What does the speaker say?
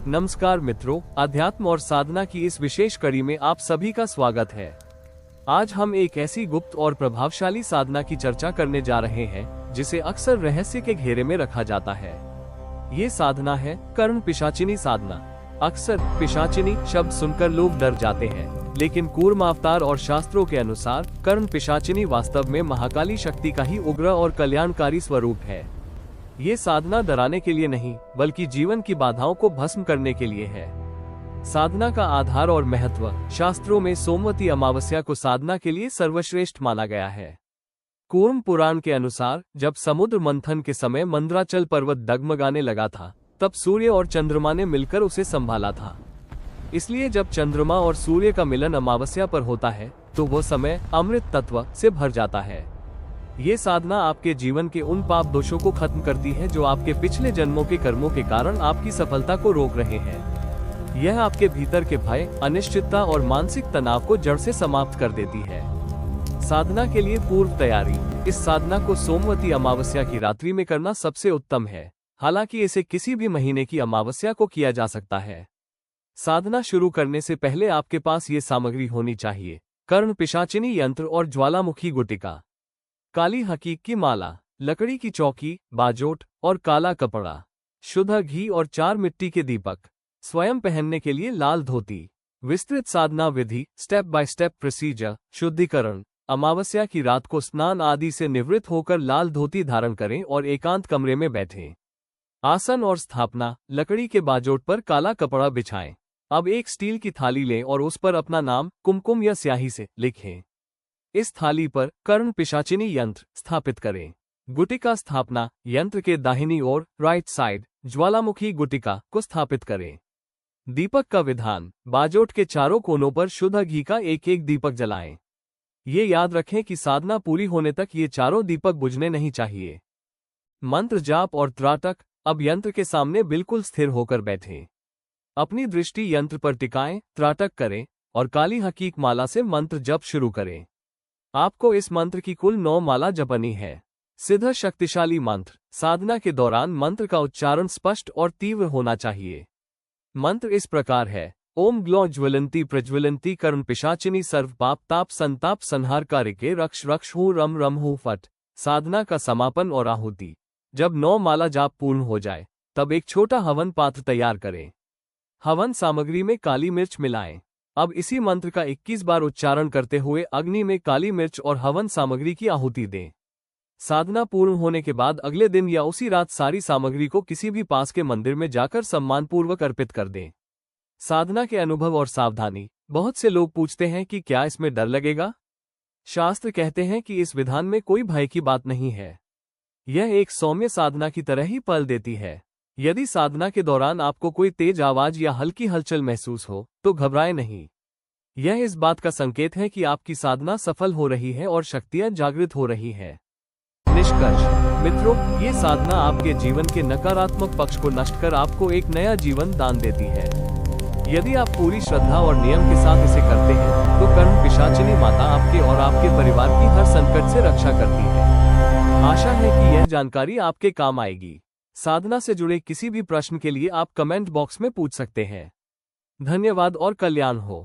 नमस्कार मित्रों, अध्यात्म और साधना की इस विशेष कड़ी में आप सभी का स्वागत है। आज हम एक ऐसी गुप्त और प्रभावशाली साधना की चर्चा करने जा रहे हैं जिसे अक्सर रहस्य के घेरे में रखा जाता है। ये साधना है कर्ण पिशाचिनी साधना। अक्सर पिशाचिनी शब्द सुनकर लोग डर जाते हैं, लेकिन कूर्म अवतार और शास्त्रों के अनुसार कर्ण पिशाचिनी वास्तव में महाकाली शक्ति का ही उग्र और कल्याणकारी स्वरूप है। ये साधना डराने के लिए नहीं, बल्कि जीवन की बाधाओं को भस्म करने के लिए है। साधना का आधार और महत्व। शास्त्रों में सोमवती अमावस्या को साधना के लिए सर्वश्रेष्ठ माना गया है। कूर्म पुराण के अनुसार जब समुद्र मंथन के समय मंदराचल पर्वत डगमगाने लगा था, तब सूर्य और चंद्रमा ने मिलकर उसे संभाला था। इसलिए जब चंद्रमा और सूर्य का मिलन अमावस्या पर होता है, तो वो समय अमृत तत्व से भर जाता है। ये साधना आपके जीवन के उन पाप दोषों को खत्म करती है जो आपके पिछले जन्मों के कर्मों के कारण आपकी सफलता को रोक रहे हैं। यह आपके भीतर के भय, अनिश्चितता और मानसिक तनाव को जड़ से समाप्त कर देती है। साधना के लिए पूर्व तैयारी। इस साधना को सोमवती अमावस्या की रात्रि में करना सबसे उत्तम है। हालांकि इसे किसी भी महीने की अमावस्या को किया जा सकता है। साधना शुरू करने से पहले आपके पास ये सामग्री होनी चाहिए: कर्ण पिशाचिनी यंत्र और ज्वालामुखी गुटिका, काली हकीक की माला, लकड़ी की चौकी, बाजोट और काला कपड़ा, शुद्ध घी और 4 मिट्टी के दीपक, स्वयं पहनने के लिए लाल धोती। विस्तृत साधना विधि, स्टेप बाय स्टेप प्रोसीजर। शुद्धिकरण। अमावस्या की रात को स्नान आदि से निवृत्त होकर लाल धोती धारण करें और एकांत कमरे में बैठें। आसन और स्थापना। लकड़ी के बाजोट पर काला कपड़ा बिछाएं। अब एक स्टील की थाली लें और उस पर अपना नाम कुमकुम या स्याही से लिखें। इस थाली पर कर्ण पिशाचिनी यंत्र स्थापित करें। गुटिका स्थापना। यंत्र के दाहिनी ओर राइट साइड ज्वालामुखी गुटिका को स्थापित करें। दीपक का विधान। बाजोट के चारों कोनों पर शुद्ध घी का एक एक दीपक जलाएं। ये याद रखें कि साधना पूरी होने तक ये चारों दीपक बुझने नहीं चाहिए। मंत्र जाप और त्राटक। अब यंत्र के सामने बिल्कुल स्थिर होकर बैठें। अपनी दृष्टि यंत्र पर टिकाएं, त्राटक करें और काली हकीक माला से मंत्र जप शुरू करें। आपको इस मंत्र की कुल 9 माला जपनी है। सिद्ध शक्तिशाली मंत्र। साधना के दौरान मंत्र का उच्चारण स्पष्ट और तीव्र होना चाहिए। मंत्र इस प्रकार है: ओम ग्लौ ज्वलंती प्रज्वलंती कर्ण पिशाचिनी सर्व पाप ताप संताप संहारकारिके रक्ष रक्ष हूँ रम रम हूँ फट। साधना का समापन और आहुति। जब 9 माला जाप पूर्ण हो जाए, तब एक छोटा हवन पात्र तैयार करें। हवन सामग्री में काली मिर्च मिलाएं। अब इसी मंत्र का 21 बार उच्चारण करते हुए अग्नि में काली मिर्च और हवन सामग्री की आहुति दें। साधना पूर्ण होने के बाद अगले दिन या उसी रात सारी सामग्री को किसी भी पास के मंदिर में जाकर सम्मानपूर्वक अर्पित कर दें। साधना के अनुभव और सावधानी। बहुत से लोग पूछते हैं कि क्या इसमें डर लगेगा। शास्त्र कहते हैं कि इस विधान में कोई भय की बात नहीं है। यह एक सौम्य साधना की तरह ही फल देती है। यदि साधना के दौरान आपको कोई तेज आवाज या हल्की हलचल महसूस हो, तो घबराएं नहीं। यह इस बात का संकेत है कि आपकी साधना सफल हो रही है और शक्तियां जागृत हो रही है। निष्कर्ष। मित्रों, ये साधना आपके जीवन के नकारात्मक पक्ष को नष्ट कर आपको एक नया जीवन दान देती है। यदि आप पूरी श्रद्धा और नियम के साथ इसे करते हैं, तो कर्ण पिशाचिनी माता आपके और आपके परिवार की हर संकट से रक्षा करती है। आशा है कि यह जानकारी आपके काम आएगी। साधना से जुड़े किसी भी प्रश्न के लिए आप कमेंट बॉक्स में पूछ सकते हैं। धन्यवाद और कल्याण हो।